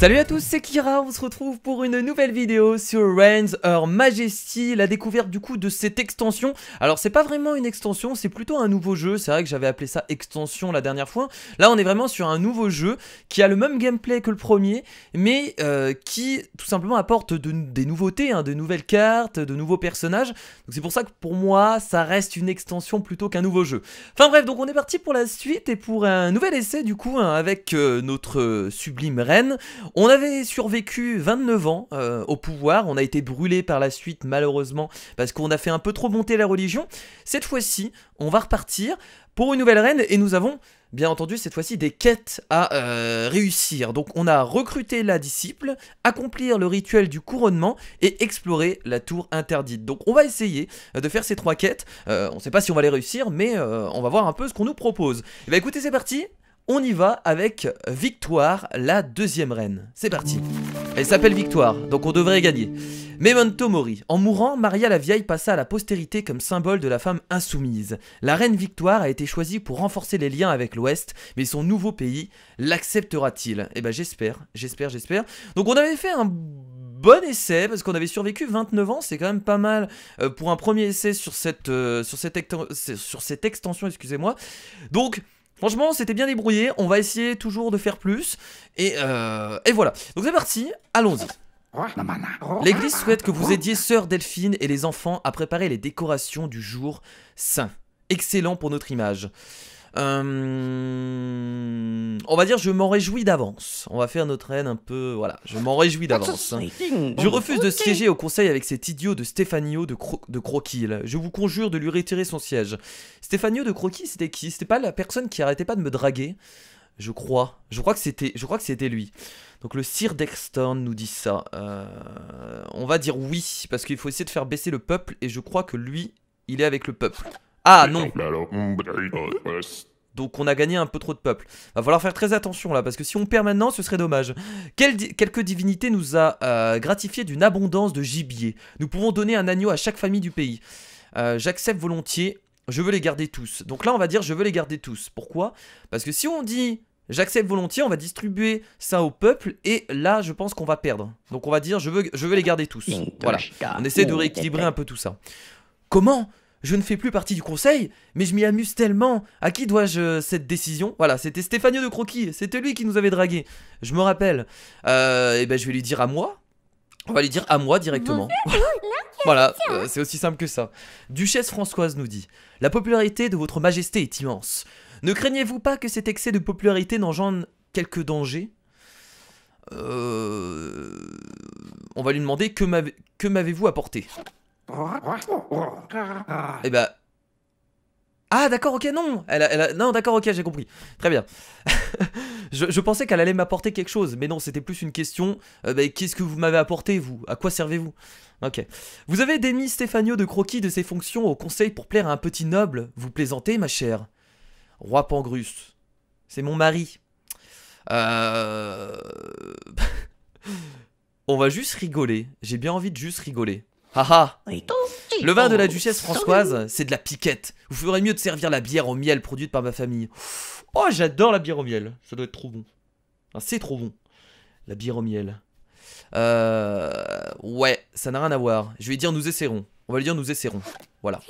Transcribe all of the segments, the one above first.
Salut à tous, c'est Kira, on se retrouve pour une nouvelle vidéo sur Reigns Her Majesty, la découverte du coup de cette extension. Alors c'est pas vraiment une extension, c'est plutôt un nouveau jeu, c'est vrai que j'avais appelé ça extension la dernière fois. Là on est vraiment sur un nouveau jeu qui a le même gameplay que le premier, mais qui tout simplement apporte des nouveautés, de nouvelles cartes, de nouveaux personnages. Donc c'est pour ça que pour moi ça reste une extension plutôt qu'un nouveau jeu. Enfin bref, donc on est parti pour la suite et pour un nouvel essai du coup avec notre sublime reine. On avait survécu 29 ans au pouvoir, on a été brûlé par la suite malheureusement parce qu'on a fait un peu trop monter la religion. Cette fois-ci, on va repartir pour une nouvelle reine et nous avons bien entendu cette fois-ci des quêtes à réussir. Donc on a recruté la disciple, accomplir le rituel du couronnement et explorer la tour interdite. Donc on va essayer de faire ces trois quêtes, on ne sait pas si on va les réussir mais on va voir un peu ce qu'on nous propose. Et bah écoutez, c'est parti. On y va avec Victoire, la deuxième reine. C'est parti. Elle s'appelle Victoire, donc on devrait gagner. Memento Mori. En mourant, Maria la Vieille passa à la postérité comme symbole de la femme insoumise. La reine Victoire a été choisie pour renforcer les liens avec l'Ouest, mais son nouveau pays l'acceptera-t-il? Eh ben j'espère. Donc on avait fait un bon essai, parce qu'on avait survécu 29 ans, c'est quand même pas mal pour un premier essai sur cette extension, excusez-moi. Donc franchement, c'était bien débrouillé, on va essayer toujours de faire plus, et voilà. Donc c'est parti, allons-y. L'église souhaite que vous aidiez sœur Delphine et les enfants à préparer les décorations du jour saint. Excellent pour notre image. On va dire je m'en réjouis d'avance. On va faire notre reine un peu, voilà, je m'en réjouis d'avance. Je refuse de siéger au conseil avec cet idiot de Stéphano de Croquille. Je vous conjure de lui retirer son siège. Stéphano de Croquille, c'était qui? C'était pas la personne qui arrêtait pas de me draguer? Je crois que c'était lui. Donc le Sir Dexton nous dit ça. On va dire oui, parce qu'il faut essayer de faire baisser le peuple, et je crois que lui, il est avec le peuple. Ah non. Donc on a gagné un peu trop de peuple. Va falloir faire très attention là, parce que si on perd maintenant, ce serait dommage. Quelques divinités nous a gratifié d'une abondance de gibier. Nous pouvons donner un agneau à chaque famille du pays. J'accepte volontiers, je veux les garder tous. Donc là on va dire je veux les garder tous. Pourquoi? Parce que si on dit j'accepte volontiers, on va distribuer ça au peuple, et là je pense qu'on va perdre. Donc on va dire je veux les garder tous. Voilà, on essaie de rééquilibrer un peu tout ça. Comment? Je ne fais plus partie du conseil, mais je m'y amuse tellement. À qui dois-je cette décision? Voilà, c'était Stéphano de Croquille, c'était lui qui nous avait dragué. Je me rappelle. Et ben je vais lui dire à moi. On va lui dire à moi directement. Voilà, c'est aussi simple que ça. Duchesse Françoise nous dit: la popularité de votre majesté est immense. Ne craignez-vous pas que cet excès de popularité n'engendre quelques dangers? On va lui demander que m'avez-vous apporté? Eh ben... Ah d'accord, ok, non non d'accord, ok, j'ai compris. Très bien. je pensais qu'elle allait m'apporter quelque chose, mais non, c'était plus une question. Qu'est-ce que vous m'avez apporté, vous? À quoi servez-vous? Ok. Vous avez démis Stéphano de Croquille de ses fonctions au conseil pour plaire à un petit noble. Vous plaisantez, ma chère? Roi Pangrus. C'est mon mari. On va juste rigoler. J'ai bien envie de juste rigoler. Haha. Le vin de la duchesse Françoise, c'est de la piquette. Vous ferez mieux de servir la bière au miel produite par ma famille. Oh, j'adore la bière au miel. Ça doit être trop bon. Ah, c'est trop bon. La bière au miel. Ouais, ça n'a rien à voir. Je vais dire nous essaierons. On va lui dire nous essaierons. Voilà.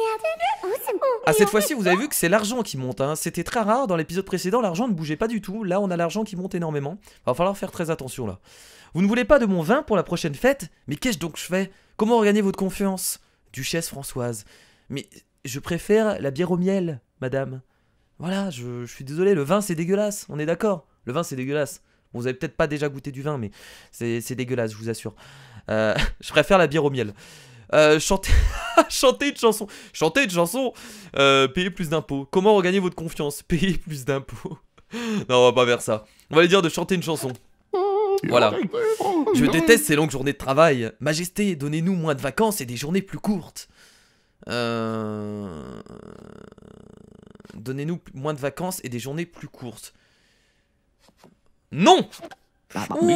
Ah, cette fois-ci, vous avez vu que c'est l'argent qui monte. C'était très rare dans l'épisode précédent, l'argent ne bougeait pas du tout. Là, on a l'argent qui monte énormément. Va falloir faire très attention là. Vous ne voulez pas de mon vin pour la prochaine fête? Mais qu'est-ce donc que je fais? Comment regagner votre confiance? Duchesse Françoise. Mais je préfère la bière au miel, madame. Voilà, je suis désolé, le vin c'est dégueulasse, on est d'accord? Le vin c'est dégueulasse. Bon, vous avez peut-être pas déjà goûté du vin, mais c'est dégueulasse, je vous assure. Je préfère la bière au miel. Chanter une chanson. Chanter une chanson. Payer plus d'impôts. Comment regagner votre confiance? Payer plus d'impôts. Non, on va pas faire ça. On va lui dire de chanter une chanson. Voilà. Je déteste ces longues journées de travail. Majesté, donnez-nous moins de vacances et des journées plus courtes. Donnez-nous moins de vacances et des journées plus courtes. Non! Oh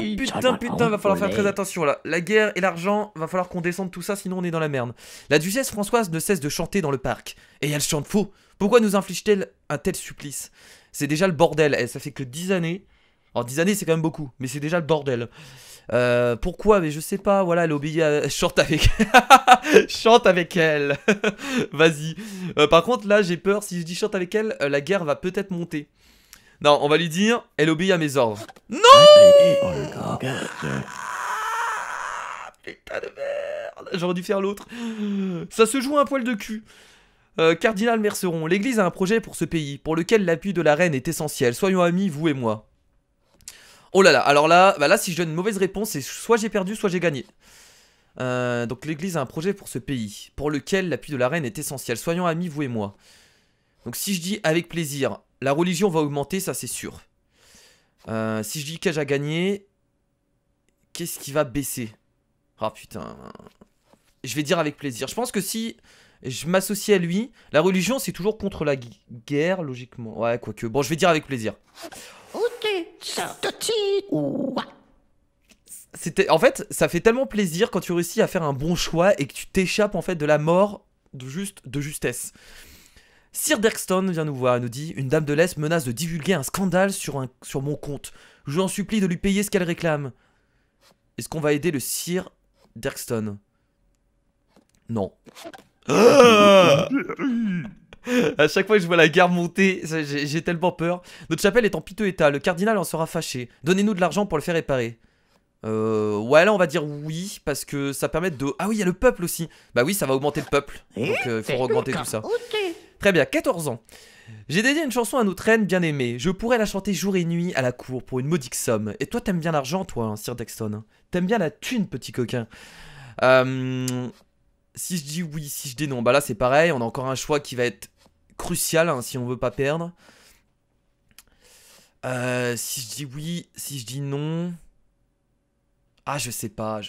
putain, va falloir faire très attention là. La guerre et l'argent, va falloir qu'on descende tout ça, sinon on est dans la merde. La duchesse Françoise ne cesse de chanter dans le parc. Et elle chante faux. Pourquoi nous inflige-t-elle un tel supplice? C'est déjà le bordel, ça fait que 10 années Alors 10 années c'est quand même beaucoup, mais c'est déjà le bordel. Pourquoi? Mais je sais pas, voilà, elle obéit à... Chante avec... Chante avec elle. Vas-y. Par contre là j'ai peur, si je dis chante avec elle, la guerre va peut-être monter. Non, on va lui dire, elle obéit à mes ordres. Non! Putain de merde, j'aurais dû faire l'autre. Ça se joue un poil de cul. Cardinal Merceron, l'église a un projet pour ce pays, pour lequel l'appui de la reine est essentiel. Soyons amis, vous et moi. Oh là là, alors là, bah là si je donne une mauvaise réponse, c'est soit j'ai perdu, soit j'ai gagné. Donc l'église a un projet pour ce pays, pour lequel l'appui de la reine est essentiel. Soyons amis, vous et moi. Donc si je dis avec plaisir, la religion va augmenter, ça c'est sûr. Si je dis qu'ai-je à gagner, qu'est-ce qui va baisser? Ah putain. Je vais dire avec plaisir. Je pense que si je m'associe à lui, la religion c'est toujours contre la guerre, logiquement. Ouais, quoique. Bon, je vais dire avec plaisir. En fait, ça fait tellement plaisir quand tu réussis à faire un bon choix et que tu t'échappes en fait de la mort de justesse. Sir Derkston vient nous voir et nous dit: une dame de l'Est menace de divulguer un scandale sur mon compte. Je vous en supplie de lui payer ce qu'elle réclame. Est-ce qu'on va aider le Sir Derkston? Non. À chaque fois que je vois la guerre monter, j'ai tellement peur. Notre chapelle est en piteux état, le cardinal en sera fâché. Donnez-nous de l'argent pour le faire réparer. Ouais, là on va dire oui, parce que ça permet de... Ah oui, il y a le peuple aussi. Bah oui, ça va augmenter le peuple. Donc il faut augmenter tout ça. Très bien, 14 ans. J'ai dédié une chanson à notre reine bien-aimée. Je pourrais la chanter jour et nuit à la cour pour une modique somme. Et toi, t'aimes bien l'argent, toi, hein, Sir Derkston. T'aimes bien la thune, petit coquin. Si je dis oui, si je dis non, bah là c'est pareil. On a encore un choix qui va être crucial hein, si on veut pas perdre. Si je dis oui, si je dis non... Ah, je sais pas.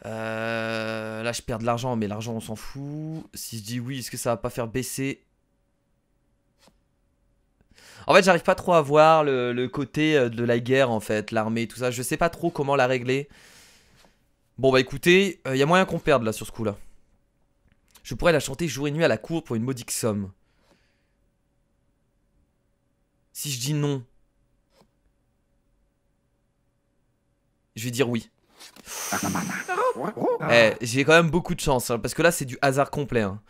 Là, je perds de l'argent, mais l'argent, on s'en fout. Si je dis oui, est-ce que ça va pas faire baisser? En fait, j'arrive pas trop à voir le côté de la guerre, en fait, l'armée, tout ça. Je sais pas trop comment la régler. Bon, bah écoutez, y a moyen qu'on perde, là, sur ce coup-là. Je pourrais la chanter jour et nuit à la cour pour une modique somme. Si je dis non... Je vais dire oui. J'ai quand même beaucoup de chance, hein, parce que là c'est du hasard complet. Hein.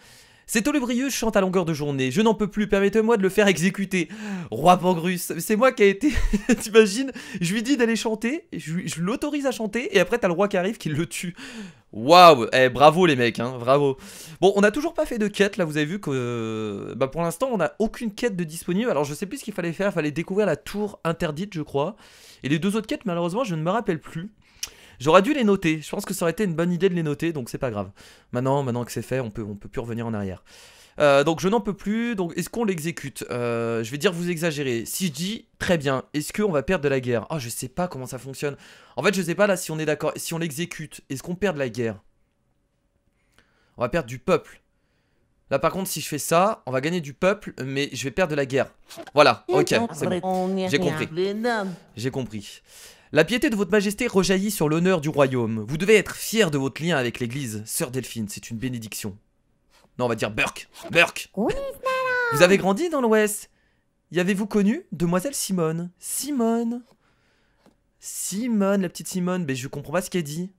Cet Olubrieux chante à longueur de journée. Je n'en peux plus, permettez-moi de le faire exécuter. Roi Pangrus, c'est moi qui a été... T'imagines? Je lui dis d'aller chanter, je l'autorise à chanter, et après t'as le roi qui arrive qui le tue. Waouh, bravo les mecs, hein, bravo. Bon, on n'a toujours pas fait de quête, là vous avez vu que... Bah pour l'instant on n'a aucune quête de disponible. Alors je sais plus ce qu'il fallait faire, il fallait découvrir la tour interdite je crois. Et les deux autres quêtes malheureusement je ne me rappelle plus. J'aurais dû les noter, je pense que ça aurait été une bonne idée de les noter, donc c'est pas grave. Maintenant que c'est fait, on peut plus revenir en arrière. Donc je n'en peux plus, donc est-ce qu'on l'exécute? Je vais dire vous exagérez. Si je dis très bien, est-ce qu'on va perdre de la guerre? Oh je sais pas comment ça fonctionne. En fait je sais pas là si on est d'accord, si on l'exécute, est-ce qu'on perd de la guerre? On va perdre du peuple. Là par contre si je fais ça, on va gagner du peuple, mais je vais perdre de la guerre. Voilà, ok, c'est bon, j'ai compris. J'ai compris. La piété de votre majesté rejaillit sur l'honneur du royaume. Vous devez être fier de votre lien avec l'église. Sœur Delphine, c'est une bénédiction. Non, on va dire Burke. Burke. Vous avez grandi dans l'Ouest. Y avez-vous connu Demoiselle Simone? Simone, la petite Simone. Mais je comprends pas ce qu'elle dit.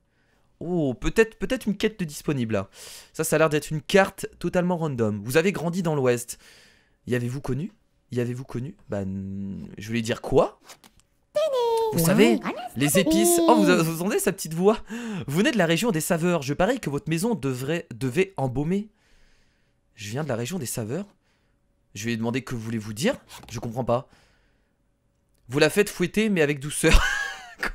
Oh, peut-être une quête de disponible là. Ça a l'air d'être une carte totalement random. Vous avez grandi dans l'Ouest. Y avez-vous connu? Bah, je voulais dire quoi? Vous savez, les épices... Oh, vous entendez sa petite voix? Vous venez de la région des saveurs. Je parie que votre maison devait embaumer. Je viens de la région des saveurs. Je lui ai demandé que voulez-vous dire? Je comprends pas. Vous la faites fouetter, mais avec douceur.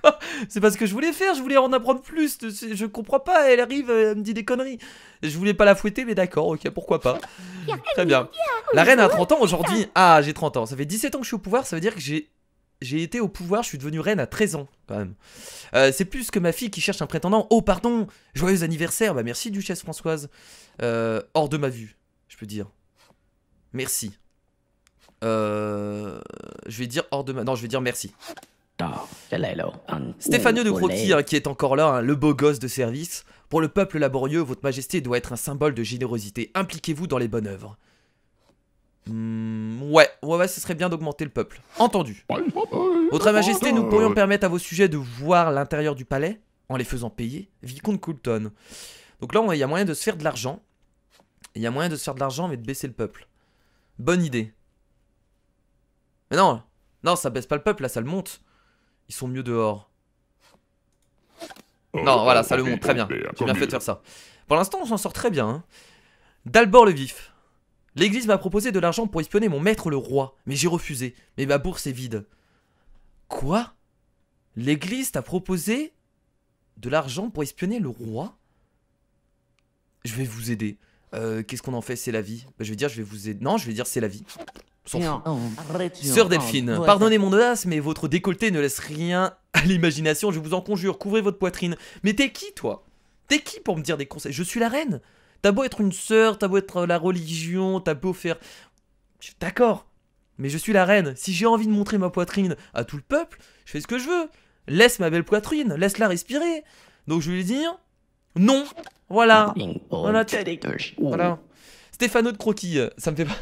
Quoi? C'est pas ce que je voulais faire. Je voulais en apprendre plus. Je comprends pas. Elle arrive, elle me dit des conneries. Je voulais pas la fouetter, mais d'accord, ok, pourquoi pas. Très bien. La reine a 30 ans aujourd'hui. Ah, j'ai 30 ans. Ça fait 17 ans que je suis au pouvoir. Ça veut dire que j'ai été au pouvoir, je suis devenu reine à 13 ans, quand même. C'est plus que ma fille qui cherche un prétendant. Oh, pardon, joyeux anniversaire. Bah, merci, Duchesse Françoise. Hors de ma vue, je peux dire. Merci. Je vais dire hors de ma... Non, je vais dire merci. Stéphanieux de Croquis, hein, qui est encore là, hein, le beau gosse de service. Pour le peuple laborieux, votre majesté doit être un symbole de générosité. Impliquez-vous dans les bonnes œuvres. Ouais, ce serait bien d'augmenter le peuple. Entendu. Votre Majesté, nous pourrions permettre à vos sujets de voir l'intérieur du palais en les faisant payer. Vicomte Coulton. Donc là, il y a moyen de se faire de l'argent. Il y a moyen de se faire de l'argent, mais de baisser le peuple. Bonne idée. Mais non, non, ça baisse pas le peuple, là, ça le monte. Ils sont mieux dehors. Non, voilà, ça le monte, très bien. J'ai bien fait de faire ça. Pour l'instant, on s'en sort très bien. Hein. Dalbor le Vif. L'église m'a proposé de l'argent pour espionner mon maître le roi, mais j'ai refusé. Mais ma bourse est vide. Quoi? L'église t'a proposé de l'argent pour espionner le roi? Je vais vous aider. Qu'est-ce qu'on en fait? C'est la vie. Bah, je vais dire, je vais vous aider. Non, je vais dire, c'est la vie. Sœur Delphine, pardonnez mon audace, mais votre décolleté ne laisse rien à l'imagination, je vous en conjure, couvrez votre poitrine. Mais t'es qui, toi? T'es qui pour me dire des conseils? Je suis la reine. T'as beau être une sœur, t'as beau être la religion, t'as beau faire... D'accord, mais je suis la reine. Si j'ai envie de montrer ma poitrine à tout le peuple, je fais ce que je veux. Laisse ma belle poitrine, laisse-la respirer. Donc je vais lui dire... Non. Voilà. Voilà. Stéphano de Croquis, ça me fait pas...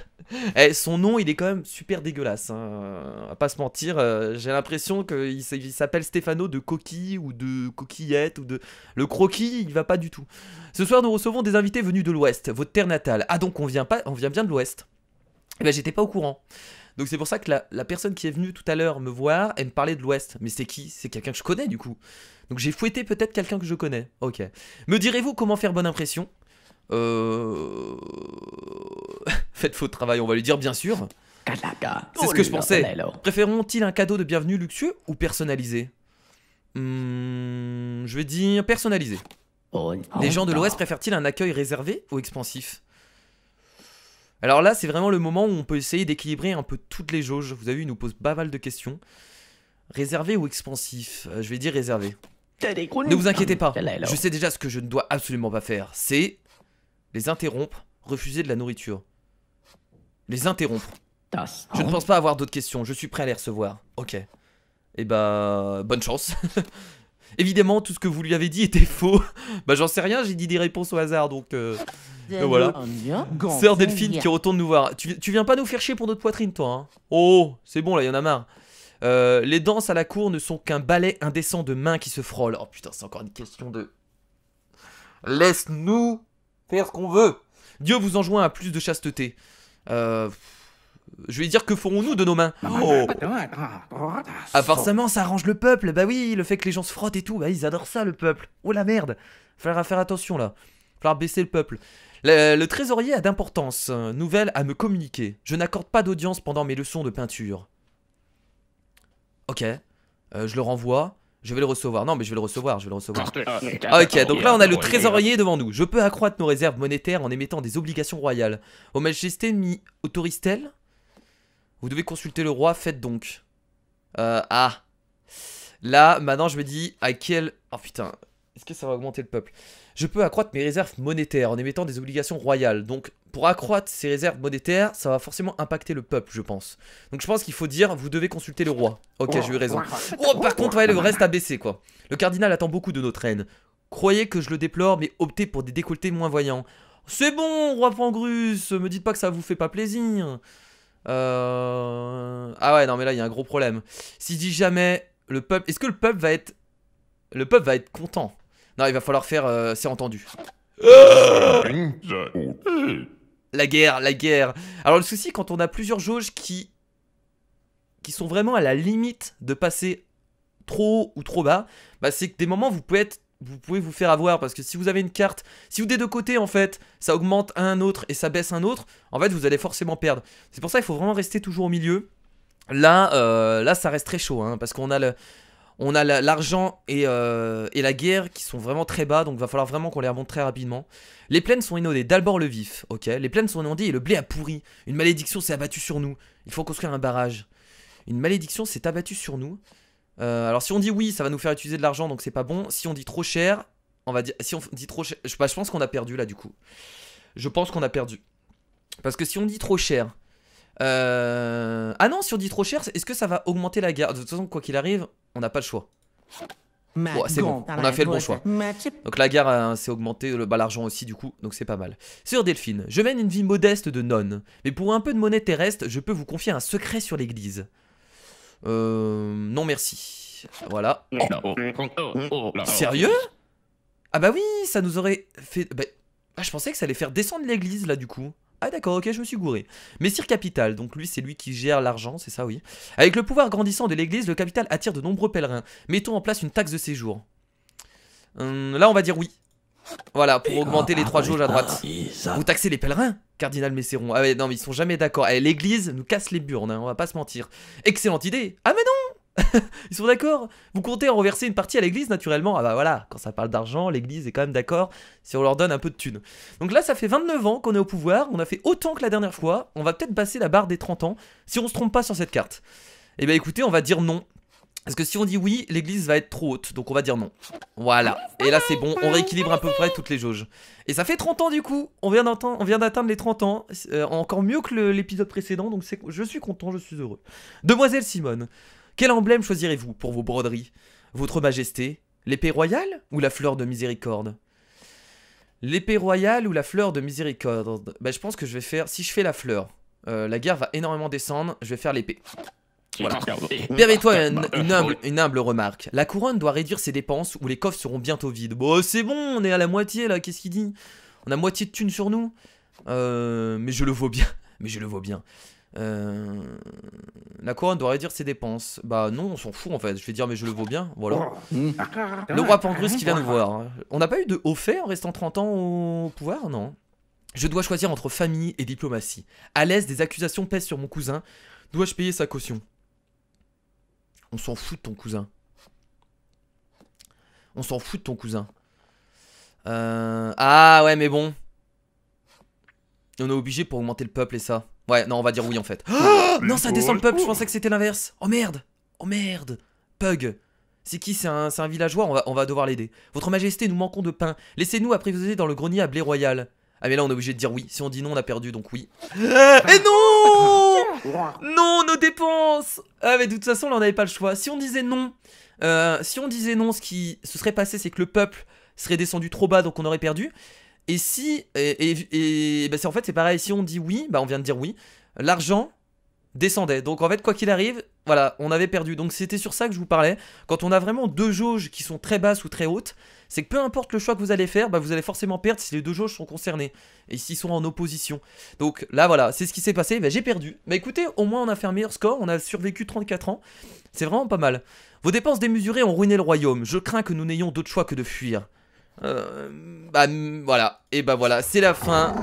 Eh, son nom, il est quand même super dégueulasse. Hein. On va pas se mentir, j'ai l'impression qu'il s'appelle Stéphano de Coquille ou de Coquillette ou de... Le Croquis, il va pas du tout. Ce soir, nous recevons des invités venus de l'Ouest, votre terre natale. Ah, donc on vient bien de l'Ouest. Eh ben, j'étais pas au courant. Donc c'est pour ça que la personne qui est venue tout à l'heure me voir, elle me parlait de l'Ouest. Mais c'est qui? C'est quelqu'un que je connais, du coup. Donc j'ai fouetté peut-être quelqu'un que je connais. Ok. Me direz-vous comment faire bonne impression? Faites faux travail, on va lui dire bien sûr. C'est ce que je pensais. Préférons-ils un cadeau de bienvenue luxueux ou personnalisé? Je vais dire personnalisé. Les gens de l'Ouest préfèrent-ils un accueil réservé ou expansif? Alors là, c'est vraiment le moment où on peut essayer d'équilibrer un peu toutes les jauges. Vous avez vu, il nous pose pas mal de questions. Réservé ou expansif? Je vais dire réservé. Ne vous inquiétez pas, je sais déjà ce que je ne dois absolument pas faire. C'est... les interrompre, refuser de la nourriture. Les interrompre. Je ne pense pas avoir d'autres questions, je suis prêt à les recevoir. Ok. Et bah... bonne chance. Évidemment, tout ce que vous lui avez dit était faux. Bah j'en sais rien, j'ai dit des réponses au hasard, donc voilà. Sœur Delphine qui retourne nous voir. Tu viens pas nous faire chier pour notre poitrine, toi, hein? Oh, c'est bon, là, il y en a marre. Les danses à la cour ne sont qu'un ballet indécent de mains qui se frôlent. Oh putain, c'est encore une question de... Laisse-nous faire ce qu'on veut. Dieu vous enjoint à plus de chasteté. Je vais dire, que ferons-nous de nos mains? Oh. Ah forcément, ça arrange le peuple. Bah oui, le fait que les gens se frottent et tout, bah ils adorent ça, le peuple. Oh la merde. Faudra faire attention là. Falloir baisser le peuple. Le trésorier a d'importance. Nouvelle à me communiquer. Je n'accorde pas d'audience pendant mes leçons de peinture. Ok. Je le renvoie. Je vais le recevoir. Non, mais je vais le recevoir, Ok, donc là, on a le trésorier devant nous. Je peux accroître nos réserves monétaires en émettant des obligations royales. Vos Majestés m'y autorisent-elles? Vous devez consulter le roi, faites donc. Ah. Là, maintenant, je me dis, à quel... Oh putain, est-ce que ça va augmenter le peuple? Je peux accroître mes réserves monétaires en émettant des obligations royales. Donc, pour accroître ces réserves monétaires, ça va forcément impacter le peuple, je pense. Donc, je pense qu'il faut dire, vous devez consulter le roi. Ok, j'ai eu raison. Oh, par contre, ouais, le reste a baissé, quoi. Le cardinal attend beaucoup de notre reine. Croyez que je le déplore, mais optez pour des décolletés moins voyants. C'est bon, roi Pangrus, me dites pas que ça vous fait pas plaisir. Ah ouais, non, mais là, il y a un gros problème. Si je dis jamais, le peuple... Est-ce que le peuple va être... Le peuple va être content? Non, il va falloir faire... c'est entendu. La guerre, la guerre. Alors le souci, quand on a plusieurs jauges qui sont vraiment à la limite de passer trop haut ou trop bas, bah c'est que des moments vous pouvez vous faire avoir, parce que si vous avez une carte, si vous des deux côtés en fait, ça augmente un autre et ça baisse un autre, en fait vous allez forcément perdre. C'est pour ça qu'il faut vraiment rester toujours au milieu. Là, là ça reste très chaud, hein, parce qu'on a l'argent et la guerre qui sont vraiment très bas, donc va falloir vraiment qu'on les remonte très rapidement. Les plaines sont inondées, Dalbor le Vif, ok. Les plaines sont inondées et le blé a pourri. Une malédiction s'est abattue sur nous. Il faut construire un barrage. Une malédiction s'est abattue sur nous. Alors si on dit oui, ça va nous faire utiliser de l'argent, donc c'est pas bon. Si on dit trop cher, on va dire... Si on dit trop cher... je pense qu'on a perdu là du coup. Je pense qu'on a perdu. Parce que si on dit trop cher... Ah non, si on dit trop cher, est-ce que ça va augmenter la guerre? De toute façon, quoi qu'il arrive, on n'a pas le choix. Bon, c'est bon, on a fait le bon choix. Donc la guerre s'est augmentée, l'argent aussi du coup, donc c'est pas mal. Sœur Delphine, je mène une vie modeste de nonne, mais pour un peu de monnaie terrestre, je peux vous confier un secret sur l'église. Non merci. Voilà. Sérieux? Ah bah oui, ça nous aurait fait... Bah, je pensais que ça allait faire descendre l'église là du coup. Ah d'accord, ok, je me suis gouré. Messire Capital, donc lui c'est lui qui gère l'argent, c'est ça oui. Avec le pouvoir grandissant de l'église, le capital attire de nombreux pèlerins. Mettons en place une taxe de séjour. Là on va dire oui. Voilà, pour augmenter les 3 jauges à droite. Vous taxez les pèlerins, Cardinal Messeron. Ah ouais, non mais ils sont jamais d'accord. Eh, l'église nous casse les burnes, hein, on va pas se mentir. Excellente idée. Ah mais non. Ils sont d'accord. Vous comptez en reverser une partie à l'église naturellement. Ah bah voilà, quand ça parle d'argent, l'église est quand même d'accord si on leur donne un peu de thunes. Donc là ça fait 29 ans qu'on est au pouvoir. On a fait autant que la dernière fois. On va peut-être passer la barre des 30 ans si on se trompe pas sur cette carte. Et bah écoutez, on va dire non. Parce que si on dit oui, l'église va être trop haute. Donc on va dire non. Voilà. Et là c'est bon, on rééquilibre à peu près toutes les jauges. Et ça fait 30 ans du coup. On vient d'atteindre les 30 ans. Encore mieux que l'épisode précédent. Donc je suis content, je suis heureux. Demoiselle Simone, quel emblème choisirez-vous pour vos broderies? Votre Majesté, l'épée royale ou la fleur de miséricorde? L'épée royale ou la fleur de miséricorde? Bah je pense que je vais faire, si je fais la fleur, la guerre va énormément descendre, je vais faire l'épée. Voilà. Permets-toi une humble remarque. La couronne doit réduire ses dépenses ou les coffres seront bientôt vides. Bon c'est bon, on est à la moitié là, qu'est-ce qu'il dit? On a moitié de thunes sur nous. Mais je le vaux bien. Mais je le vaux bien. La couronne doit réduire ses dépenses. Bah non, on s'en fout en fait. Je vais dire mais je le vaux bien, voilà. Le roi Pangrus qui vient nous voir. On n'a pas eu de haut fait en restant 30 ans au pouvoir, non? Je dois choisir entre famille et diplomatie. À l'aise, des accusations pèsent sur mon cousin. Dois-je payer sa caution? On s'en fout de ton cousin. On s'en fout de ton cousin. Ah ouais mais bon. On est obligé pour augmenter le peuple et ça. Ouais, non, on va dire oui en fait. Oh non, ça descend le peuple, je pensais que c'était l'inverse. Oh merde. Oh merde. Pug. C'est qui? C'est un villageois, on va devoir l'aider. Votre Majesté, nous manquons de pain. Laissez-nous apprivoiser dans le grenier à blé royal. Ah mais là on est obligé de dire oui. Si on dit non, on a perdu, donc oui. Et non. Non, nos dépenses. Ah mais de toute façon, là on n'avait pas le choix. Si on disait non, ce qui se serait passé, c'est que le peuple serait descendu trop bas, donc on aurait perdu. Et si, bah en fait c'est pareil, si on dit oui, bah on vient de dire oui, l'argent descendait. Donc en fait quoi qu'il arrive, voilà, on avait perdu. Donc c'était sur ça que je vous parlais. Quand on a vraiment deux jauges qui sont très basses ou très hautes, c'est que peu importe le choix que vous allez faire, bah vous allez forcément perdre si les deux jauges sont concernées. Et s'ils sont en opposition. Donc là voilà, c'est ce qui s'est passé, bah j'ai perdu. Mais écoutez, au moins on a fait un meilleur score, on a survécu 34 ans. C'est vraiment pas mal. Vos dépenses démesurées ont ruiné le royaume. Je crains que nous n'ayons d'autre choix que de fuir. Bah voilà, et bah voilà, c'est la fin.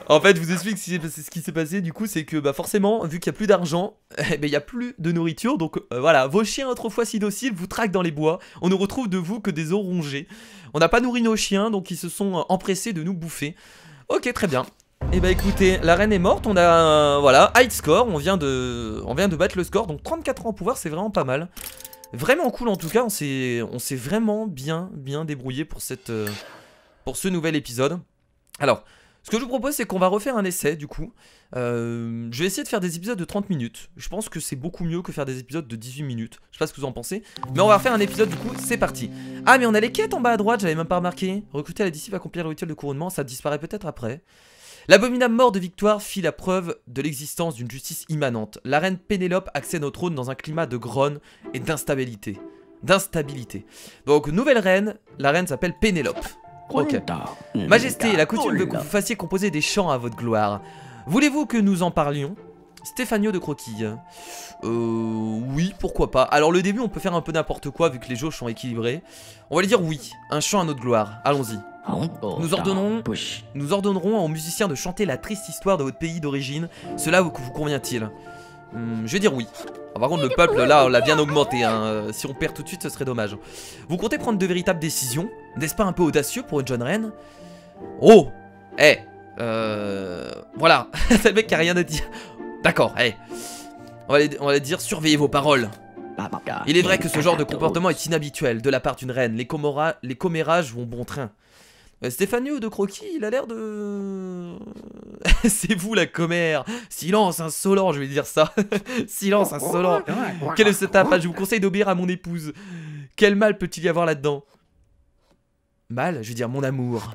En fait, je vous explique ce qui s'est passé. Du coup, c'est que bah forcément, vu qu'il n'y a plus d'argent, il n'y a plus de nourriture. Donc voilà, vos chiens autrefois si dociles vous traquent dans les bois. On ne retrouve de vous que des os rongés. On n'a pas nourri nos chiens, donc ils se sont empressés de nous bouffer. Ok, très bien. Et bah écoutez, la reine est morte, on a voilà, high score, on vient de battre le score, donc 34 ans au pouvoir, c'est vraiment pas mal. Vraiment cool en tout cas, on s'est vraiment bien débrouillé pour ce nouvel épisode. Alors, ce que je vous propose, c'est qu'on va refaire un essai du coup. Je vais essayer de faire des épisodes de 30 minutes. Je pense que c'est beaucoup mieux que faire des épisodes de 18 minutes. Je sais pas ce que vous en pensez. Mais on va refaire un épisode du coup, c'est parti. Ah mais on a les quêtes en bas à droite, j'avais même pas remarqué. Recruter à la disciple, accomplir le rituel de couronnement, ça disparaît peut-être après. L'abominable mort de Victoire fit la preuve de l'existence d'une justice immanente. La reine Pénélope accède au trône dans un climat de grogne et d'instabilité. Donc nouvelle reine, la reine s'appelle Pénélope. Ok. Majesté, la coutume veut que vous fassiez composer des chants à votre gloire. Voulez-vous que nous en parlions? Stéphanio de Croquille. Oui, pourquoi pas. Alors le début on peut faire un peu n'importe quoi vu que les jauges sont équilibrés. On va lui dire oui, un chant à notre gloire, allons-y. Nous ordonnerons aux musiciens de chanter la triste histoire de votre pays d'origine. Cela vous convient-il? Je vais dire oui. Ah, par contre le peuple là on l'a bien augmenté hein. Si on perd tout de suite ce serait dommage. Vous comptez prendre de véritables décisions? N'est-ce pas un peu audacieux pour une jeune reine? Oh. Voilà. C'est le mec qui a rien à dire. D'accord, on va dire surveillez vos paroles. Il est vrai que ce genre de comportement est inhabituel de la part d'une reine. Les commérages vont bon train. Stéphanio de Croquis, il a l'air de... C'est vous la commère. Silence insolent, je vais dire ça. Silence insolent. Quel est ce tapage? Je vous conseille d'obéir à mon épouse. Quel mal peut-il y avoir là-dedans? Mal, je veux dire mon amour.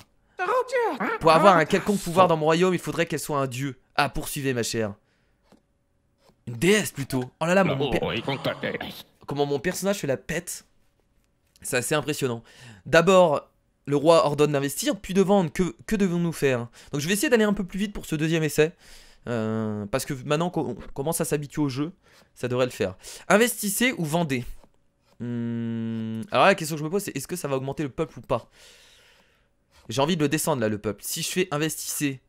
Pour avoir un quelconque pouvoir dans mon royaume, il faudrait qu'elle soit un dieu. Ah, poursuivez ma chère. Une déesse plutôt. Oh là là, comment mon personnage fait la pète. C'est assez impressionnant. D'abord, le roi ordonne d'investir, puis de vendre. Que devons-nous faire? Donc je vais essayer d'aller un peu plus vite pour ce deuxième essai. Parce que maintenant qu'on commence à s'habituer au jeu, ça devrait le faire. Investissez ou vendez? Alors là, la question que je me pose, c'est est-ce que ça va augmenter le peuple ou pas? J'ai envie de le descendre là, le peuple. Si je fais investissez,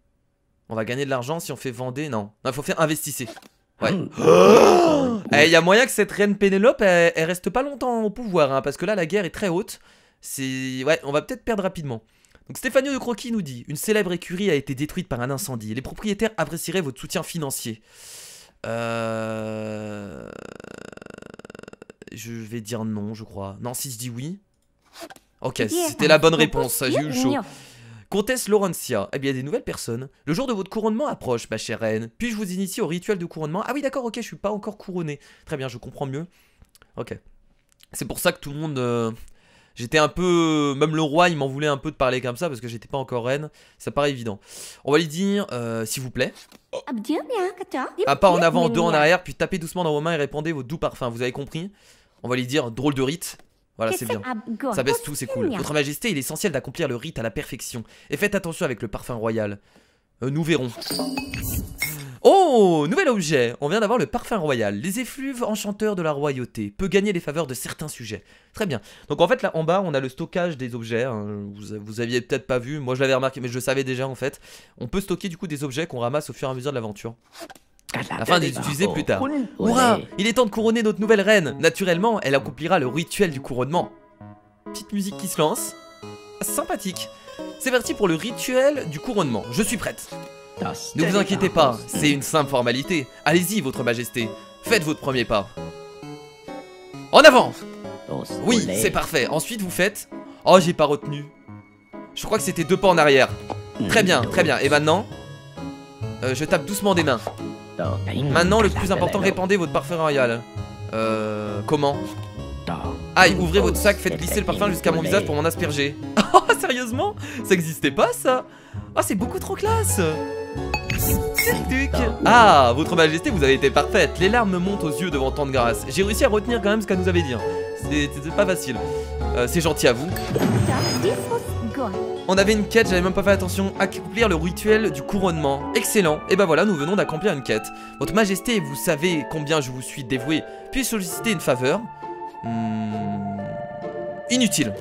on va gagner de l'argent. Si on fait vendez, non. Non, il faut faire investissez. Ouais. Il y a moyen que cette reine Pénélope, elle reste pas longtemps au pouvoir, hein, parce que là, la guerre est très haute. Ouais, on va peut-être perdre rapidement. Donc Stéphanio de Croquis nous dit: une célèbre écurie a été détruite par un incendie. Les propriétaires apprécieraient votre soutien financier. Je vais dire non, je crois. Non, si je dis oui. Ok, c'était la bonne réponse, j'ai eu le chaud. Comtesse Laurentia, eh bien, il y a des nouvelles personnes. Le jour de votre couronnement approche, ma chère reine. Puis-je vous initier au rituel de couronnement? Ah oui, d'accord, ok, je suis pas encore couronné. Très bien, je comprends mieux. Ok. C'est pour ça que tout le monde... J'étais un peu... Même le roi, il m'en voulait un peu de parler comme ça, parce que j'étais pas encore reine. Ça paraît évident. On va lui dire, s'il vous plaît. Un pas en avant, deux en arrière, puis tapez doucement dans vos mains et répandez vos doux parfums. Vous avez compris? On va lui dire, drôle de rite. Voilà, c'est bien. Ça baisse tout, c'est cool. Votre Majesté, il est essentiel d'accomplir le rite à la perfection. Et faites attention avec le parfum royal. Nous verrons. Oh, nouvel objet. On vient d'avoir le parfum royal. Les effluves enchanteurs de la royauté. Peut gagner les faveurs de certains sujets. Très bien. Donc en fait, là en bas, on a le stockage des objets. Hein. Vous aviez peut-être pas vu. Moi, je l'avais remarqué, mais je le savais déjà en fait. On peut stocker du coup des objets qu'on ramasse au fur et à mesure de l'aventure, afin de les utiliser plus tard. Hurrah! Il est temps de couronner notre nouvelle reine. Naturellement, elle accomplira le rituel du couronnement. Petite musique qui se lance. Sympathique. C'est parti pour le rituel du couronnement. Je suis prête. Ne vous inquiétez pas, c'est une simple formalité. Allez-y, votre majesté. Faites votre premier pas. En avant! Oui, c'est parfait. Ensuite, vous faites... Oh, j'ai pas retenu. Je crois que c'était 2 pas en arrière. Très bien, très bien. Et maintenant, je tape doucement des mains. Maintenant, le plus important, répandez votre parfum royal. Comment? Aïe, ouvrez votre sac, faites glisser le parfum jusqu'à mon visage pour m'en asperger. Oh, sérieusement? Ça existait pas, ça? Oh, c'est beaucoup trop classe. Ah, votre majesté, vous avez été parfaite. Les larmes me montent aux yeux devant tant de grâce. J'ai réussi à retenir quand même ce qu'elle nous avait dit. C'était pas facile. C'est gentil à vous. On avait une quête, j'avais même pas fait attention. Accomplir le rituel du couronnement. Excellent. Et ben voilà, nous venons d'accomplir une quête. Votre majesté, vous savez combien je vous suis dévoué. Puis solliciter une faveur. Inutile.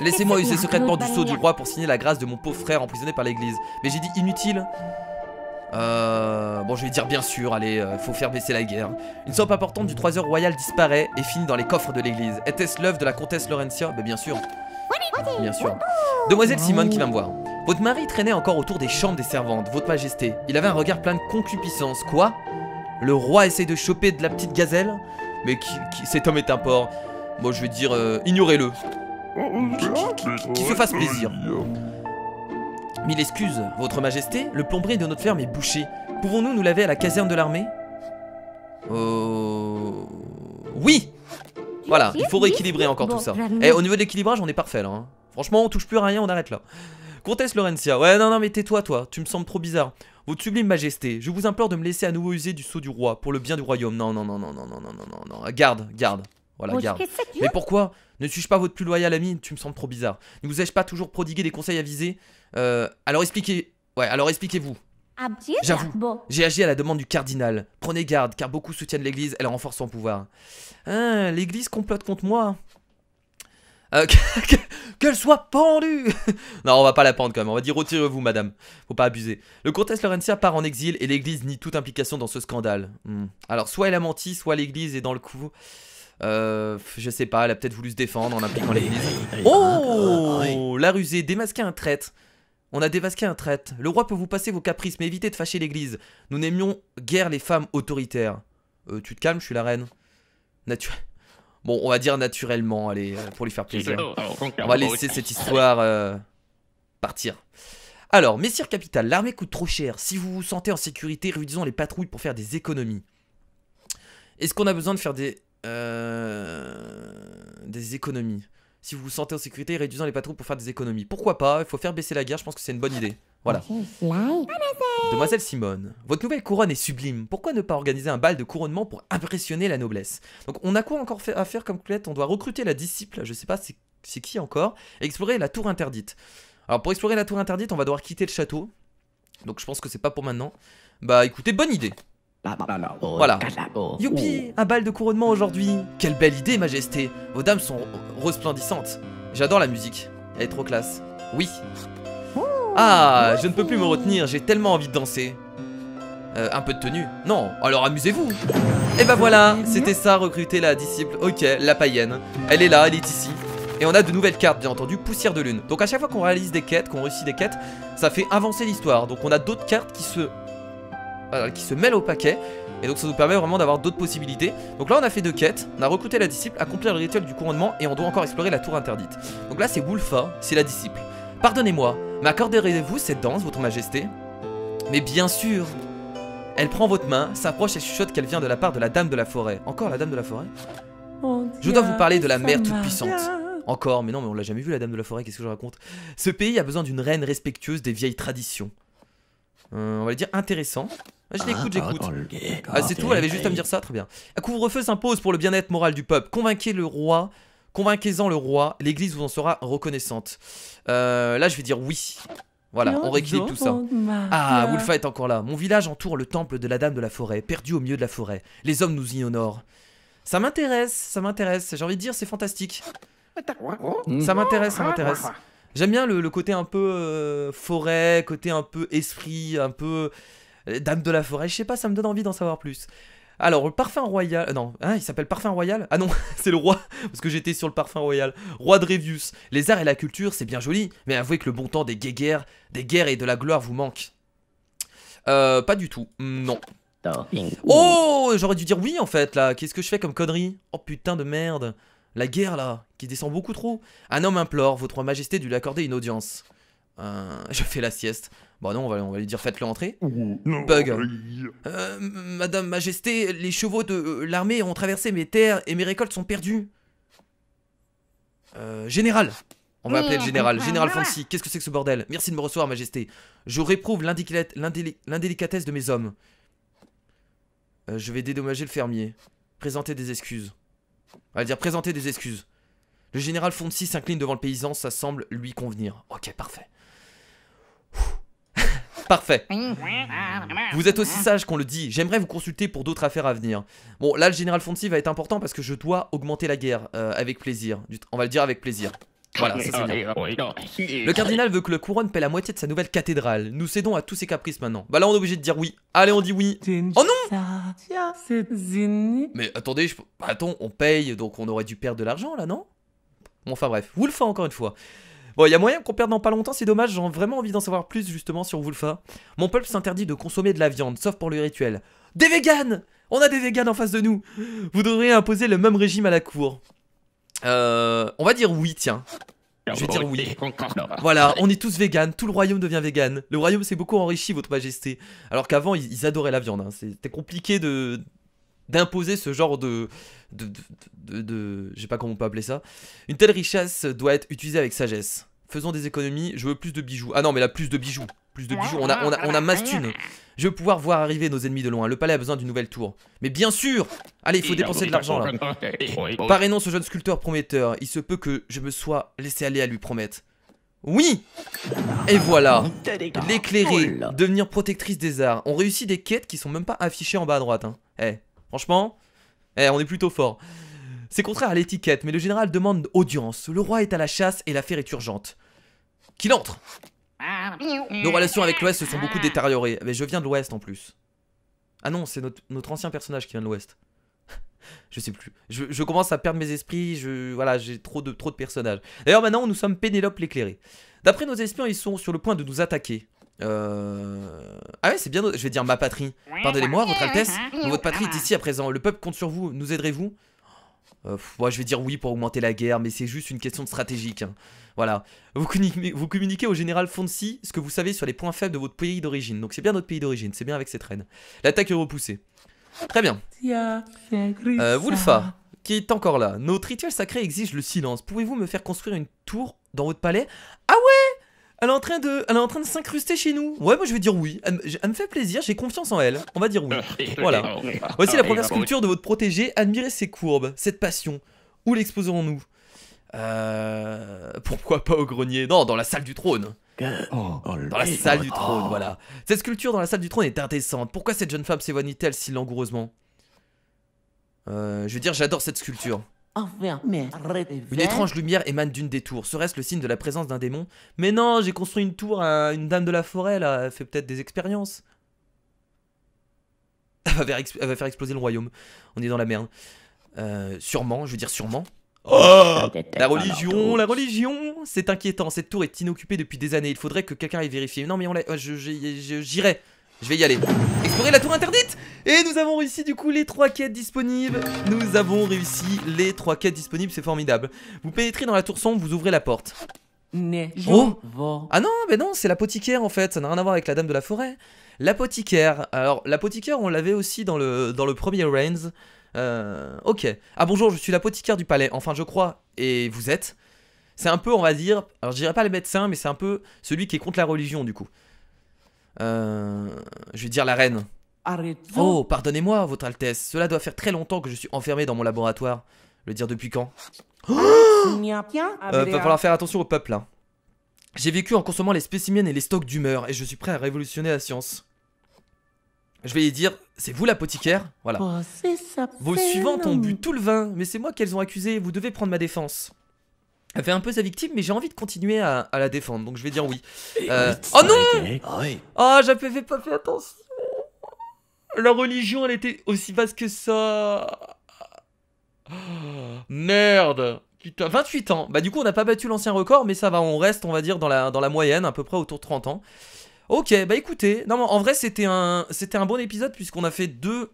Laissez-moi user secrètement du sceau du roi pour signer la grâce de mon pauvre frère emprisonné par l'église. Mais j'ai dit inutile. Bon, je vais dire bien sûr, allez, faut faire baisser la guerre. Une somme importante du trésor royal disparaît et finit dans les coffres de l'église. Était-ce l'œuvre de la comtesse Laurentia? Ben bien sûr. Bien sûr. Demoiselle Simone qui vient me voir. Votre mari traînait encore autour des chambres des servantes, votre majesté. Il avait un regard plein de concupiscence. Quoi? Le roi essaye de choper de la petite gazelle? Mais cet homme est un porc. Moi je vais dire, ignorez-le. Qui se fasse plaisir. Mille excuses, votre majesté, le plombier de notre ferme est bouché. Pouvons-nous nous laver à la caserne de l'armée? Oui. Voilà, il faut rééquilibrer encore tout ça. Et au niveau de l'équilibrage, on est parfait là. Hein. Franchement, on touche plus à rien, on arrête là. Comtesse Laurentia, ouais, non, mais tais-toi, toi, tu me sembles trop bizarre. Votre sublime majesté, je vous implore de me laisser à nouveau user du sceau du roi pour le bien du royaume. Non, non, non, non, non, non, non, non, non, non. Garde. Voilà, garde. Mais pourquoi? Ne suis-je pas votre plus loyal ami? Tu me sembles trop bizarre. Ne vous ai-je pas toujours prodigué des conseils avisés? Alors expliquez... Ouais, alors expliquez-vous. J'avoue, j'ai agi à la demande du cardinal. Prenez garde, car beaucoup soutiennent l'église, elle renforce son pouvoir. Hein, l'église complote contre moi. Qu'elle soit pendue. Non, on va pas la pendre quand même, on va dire retirez-vous madame. Faut pas abuser. Le comtesse Laurentia part en exil et l'église nie toute implication dans ce scandale. Alors soit elle a menti, soit l'église est dans le coup. Je sais pas, elle a peut-être voulu se défendre en impliquant l'église. Oh, la rusée, démasquer un traître. On a démasqué un traître. Le roi peut vous passer vos caprices, mais évitez de fâcher l'église. Nous n'aimions guère les femmes autoritaires. Tu te calmes, je suis la reine. Bon, on va dire naturellement, allez, pour lui faire plaisir. On va laisser cette histoire partir. Alors, messire capitale, l'armée coûte trop cher. Si vous vous sentez en sécurité, réduisons les patrouilles pour faire des économies. Est-ce qu'on a besoin de faire des économies? Si vous vous sentez en sécurité, réduisons les patrouilles pour faire des économies. Pourquoi pas? Il faut faire baisser la guerre, je pense que c'est une bonne idée. Voilà. Demoiselle Simone, votre nouvelle couronne est sublime. Pourquoi ne pas organiser un bal de couronnement pour impressionner la noblesse? Donc on a quoi encore à faire comme quête? On doit recruter la disciple, je sais pas c'est qui encore, et explorer la tour interdite. Alors pour explorer la tour interdite, on va devoir quitter le château. Donc je pense que c'est pas pour maintenant. Bah écoutez, bonne idée. Voilà. Youpi, un bal de couronnement aujourd'hui. Quelle belle idée, majesté. Vos dames sont resplendissantes. J'adore la musique. Elle est trop classe. Oui. Ah, je ne peux plus me retenir, j'ai tellement envie de danser. Un peu de tenue? Non, alors amusez-vous. Et bah voilà, c'était ça, recruter la disciple. Ok, la païenne. Elle est là, elle est ici. Et on a de nouvelles cartes, bien entendu, poussière de lune. Donc à chaque fois qu'on réalise des quêtes, qu'on réussit des quêtes, ça fait avancer l'histoire. Donc on a d'autres cartes qui se mêlent au paquet. Et donc ça nous permet vraiment d'avoir d'autres possibilités. Donc là on a fait 2 quêtes, on a recruté la disciple, accomplir le rituel du couronnement, et on doit encore explorer la tour interdite. Donc là c'est Wulfa, c'est la disciple. Pardonnez-moi, m'accorderez-vous cette danse, votre majesté? Mais bien sûr. Elle prend votre main, s'approche et chuchote qu'elle vient de la part de la dame de la forêt. Encore la dame de la forêt? Je dois vous parler de la mère toute puissante. Encore, mais non, mais on l'a jamais vu la dame de la forêt, qu'est-ce que je raconte? Ce pays a besoin d'une reine respectueuse des vieilles traditions. On va lui dire intéressant. Ah, je l'écoute, j'écoute. Ah, c'est tout, elle avait juste à me dire ça, très bien. Un couvre-feu s'impose pour le bien-être moral du peuple. Convainquez-en le roi, l'église vous en sera reconnaissante. Là, je vais dire oui. Voilà, on rééquilibre tout ça. Ah, Wulfa est encore là. Mon village entoure le temple de la dame de la forêt, perdu au milieu de la forêt. Les hommes nous y honorent. Ça m'intéresse, ça m'intéresse. J'ai envie de dire, c'est fantastique. Ça m'intéresse, ça m'intéresse. J'aime bien le côté un peu forêt, côté un peu esprit, un peu dame de la forêt. Je sais pas, ça me donne envie d'en savoir plus. Alors, le parfum royal... non, hein, il s'appelle parfum royal? Ah non, c'est le roi, parce que j'étais sur le parfum royal. Roi Drevius. Les arts et la culture, c'est bien joli, mais avouez que le bon temps des guerres et de la gloire vous manque. Pas du tout, non. Oh, j'aurais dû dire oui, en fait, là. Qu'est-ce que je fais comme connerie? Oh, putain de merde. La guerre, là, qui descend beaucoup trop. Un homme implore, votre majesté dû lui accorder une audience. Je fais la sieste. Bon non, on va lui dire faites-le entrer. Bug. Madame Majesté, les chevaux de l'armée ont traversé mes terres et mes récoltes sont perdues. Général. On va appeler le général. Général Fancy, qu'est-ce que c'est que ce bordel? Merci de me recevoir, Majesté. Je réprouve l'indélicatesse de mes hommes. Je vais dédommager le fermier. Présenter des excuses. On va dire présenter des excuses. Le général Foncy s'incline devant le paysan, ça semble lui convenir. Ok, parfait. Parfait. Vous êtes aussi sage qu'on le dit. J'aimerais vous consulter pour d'autres affaires à venir. Bon, là, le général Foncy va être important parce que je dois augmenter la guerre avec plaisir. On va le dire avec plaisir. Voilà, ça c'est bien. Le cardinal veut que le couronne paie la moitié de sa nouvelle cathédrale. Nous cédons à tous ses caprices maintenant. Bah là, on est obligé de dire oui. Allez, on dit oui. Oh non! Mais attendez, attends, on paye, donc on aurait dû perdre de l'argent là, non? Bon, enfin bref, Wulfa encore une fois. Bon, il y a moyen qu'on perde dans pas longtemps, c'est dommage, j'ai vraiment envie d'en savoir plus justement sur Wulfa. Mon peuple s'interdit de consommer de la viande, sauf pour le rituel. Des véganes! On a des véganes en face de nous. Vous devriez imposer le même régime à la cour. On va dire oui, tiens. Je vais dire oui. Voilà, on est tous véganes, tout le royaume devient végane. Le royaume s'est beaucoup enrichi, votre majesté. Alors qu'avant, ils adoraient la viande, hein. C'était compliqué d'imposer ce genre de je sais pas comment on peut appeler ça. Une telle richesse doit être utilisée avec sagesse. Faisons des économies, je veux plus de bijoux. Ah non, mais là, plus de bijoux. Plus de bijoux, on a masse thune. Je veux pouvoir voir arriver nos ennemis de loin. Le palais a besoin d'une nouvelle tour. Mais bien sûr! Allez, il faut dépenser de l'argent là. Parrainons ce jeune sculpteur prometteur. Il se peut que je me sois laissé aller à lui promettre. Oui! Et voilà! L'éclairer, devenir protectrice des arts. On réussit des quêtes qui sont même pas affichées en bas à droite. Hein. Franchement, on est plutôt fort. C'est contraire à l'étiquette, mais le général demande audience. Le roi est à la chasse et l'affaire est urgente. Qu'il entre! Nos relations avec l'Ouest se sont beaucoup détériorées. Mais je viens de l'Ouest en plus. Ah non, c'est notre ancien personnage qui vient de l'Ouest. Je sais plus. Je commence à perdre mes esprits. Voilà, j'ai trop de personnages. D'ailleurs, maintenant, nous sommes Pénélope l'éclairée. D'après nos espions, ils sont sur le point de nous attaquer. Ah ouais, c'est bien. Je vais dire ma patrie. Pardonnez-moi, votre Altesse. Votre patrie est ici à présent. Le peuple compte sur vous. Nous aiderez-vous? Moi je vais dire oui pour augmenter la guerre, mais c'est juste une question de stratégique. Hein. Voilà. Vous communiquez au général Fonsi ce que vous savez sur les points faibles de votre pays d'origine. Donc c'est bien notre pays d'origine, c'est bien avec cette reine. L'attaque est repoussée. Très bien. Wulfa, qui est encore là. Notre rituel sacré exige le silence. Pouvez-vous me faire construire une tour dans votre palais? Ah ouais! Elle est en train de s'incruster chez nous. Ouais, moi je vais dire oui. Elle me fait plaisir, j'ai confiance en elle. On va dire oui. Voilà. Voici la première sculpture de votre protégé. Admirez ses courbes, cette passion. Où l'exposerons-nous? Pourquoi pas au grenier? Non, dans la salle du trône. Dans la salle du trône, voilà. Cette sculpture dans la salle du trône est indécente. Pourquoi cette jeune femme s'évanouit-elle si langoureusement? Je veux dire, j'adore cette sculpture. Une étrange lumière émane d'une des tours. Serait-ce le signe de la présence d'un démon? Mais non, j'ai construit une tour à une dame de la forêt, là. Elle fait peut-être des expériences. Elle va faire exploser le royaume. On est dans la merde. Sûrement, je veux dire sûrement. Oh, la religion, c'est inquiétant. Cette tour est inoccupée depuis des années. Il faudrait que quelqu'un aille vérifier. Non mais j'irai. Je vais y aller. Explorer la tour interdite. Et nous avons réussi du coup les 3 quêtes disponibles. C'est formidable. Vous pénétrez dans la tour sombre, vous ouvrez la porte. Oh. Ah non, mais non, c'est l'apothicaire en fait. Ça n'a rien à voir avec la dame de la forêt. L'apothicaire. Alors l'apothicaire, on l'avait aussi dans le premier Reigns. Ok. Ah bonjour, je suis l'apothicaire du palais. Enfin je crois. Et vous êtes? C'est un peu, on va dire, alors je dirais pas le médecin, mais c'est un peu celui qui est contre la religion du coup. Je vais dire la reine. Oh, pardonnez-moi, votre Altesse. Cela doit faire très longtemps que je suis enfermé dans mon laboratoire. Le dire depuis quand? Va falloir faire attention au peuple là. J'ai vécu en consommant les spécimens et les stocks d'humeur et je suis prêt à révolutionner la science. Je vais y dire, c'est vous l'apothicaire? Voilà. Vos suivantes ont bu tout le vin, mais c'est moi qu'elles ont accusé, vous devez prendre ma défense. Elle fait un peu sa victime, mais j'ai envie de continuer à la défendre, donc je vais dire oui. Oh non! Oh, j'avais pas fait attention. La religion, elle était aussi vaste que ça. Oh, merde. Putain, 28 ans. Bah du coup, on n'a pas battu l'ancien record, mais ça va, on reste, on va dire, dans la moyenne, à peu près autour de 30 ans. Ok, bah écoutez, non, en vrai c'était un bon épisode puisqu'on a fait deux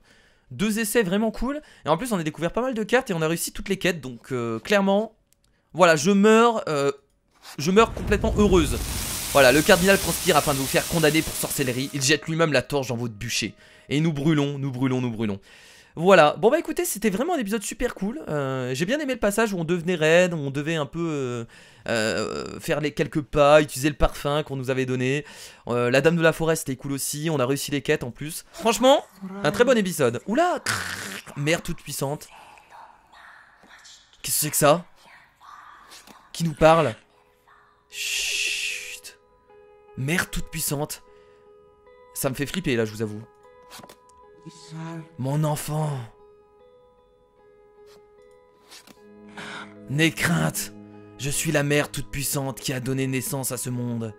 essais vraiment cool. Et en plus on a découvert pas mal de cartes et on a réussi toutes les quêtes. Donc clairement, voilà, je meurs complètement heureuse. Voilà, le cardinal conspire afin de vous faire condamner pour sorcellerie. Il jette lui-même la torche dans votre bûcher. Et nous brûlons. Voilà, bon bah écoutez, c'était vraiment un épisode super cool. J'ai bien aimé le passage où on devenait raid, on devait un peu faire les quelques pas, utiliser le parfum qu'on nous avait donné. La dame de la forêt c'était cool aussi, on a réussi les quêtes en plus. Franchement, un très bon épisode. Oula, mère toute puissante. Qu'est-ce que c'est que ça? Qui nous parle? Chut. Mère toute puissante. Ça me fait flipper là, je vous avoue. Mon enfant. N'aie crainte. Je suis la mère toute puissante qui a donné naissance à ce monde.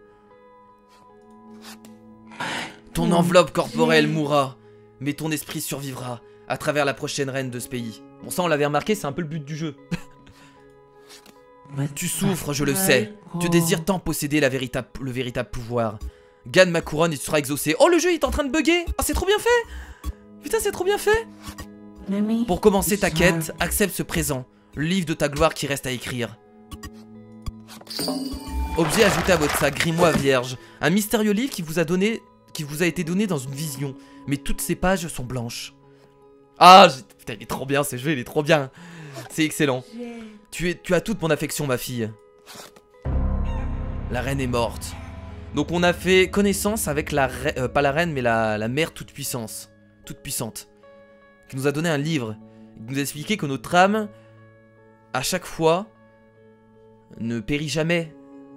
Ton enveloppe corporelle mourra, mais ton esprit survivra à travers la prochaine reine de ce pays. Bon ça on l'avait remarqué, c'est un peu le but du jeu. Tu souffres, je le sais. Tu désires tant posséder le véritable pouvoir. Gagne ma couronne et tu seras exaucé. Oh le jeu il est en train de bugger. Oh c'est trop bien fait. Putain c'est trop bien fait. Pour commencer ta quête, accepte ce présent. Le livre de ta gloire qui reste à écrire. Objet ajouté à votre sac, grimoire vierge. Un mystérieux livre qui vous a été donné dans une vision. Mais toutes ces pages sont blanches. Ah putain il est trop bien ce jeu, il est trop bien. C'est excellent. Tu as toute mon affection ma fille. La reine est morte. Donc on a fait connaissance avec pas la reine mais la mère toute puissante. Qui nous a donné un livre. Qui nous a expliqué que notre âme, à chaque fois, ne périt jamais.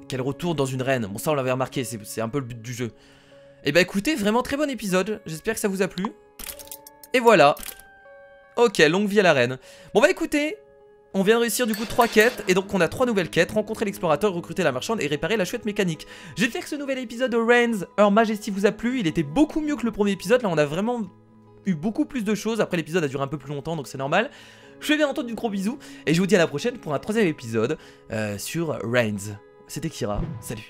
Qu'elle retourne dans une reine. Bon ça on l'avait remarqué, c'est un peu le but du jeu. Et bah écoutez, vraiment très bon épisode. J'espère que ça vous a plu. Et voilà. Ok, longue vie à la reine. Bon bah écoutez, on vient de réussir du coup 3 quêtes. Et donc on a 3 nouvelles quêtes. Rencontrer l'explorateur, recruter la marchande et réparer la chouette mécanique. J'espère que ce nouvel épisode de Reigns Her Majesty vous a plu. Il était beaucoup mieux que le premier épisode. Là on a vraiment eu beaucoup plus de choses. Après l'épisode a duré un peu plus longtemps donc c'est normal. Je fais bien entendu de gros bisous. Et je vous dis à la prochaine pour un 3e épisode sur Reigns. C'était Kira, salut.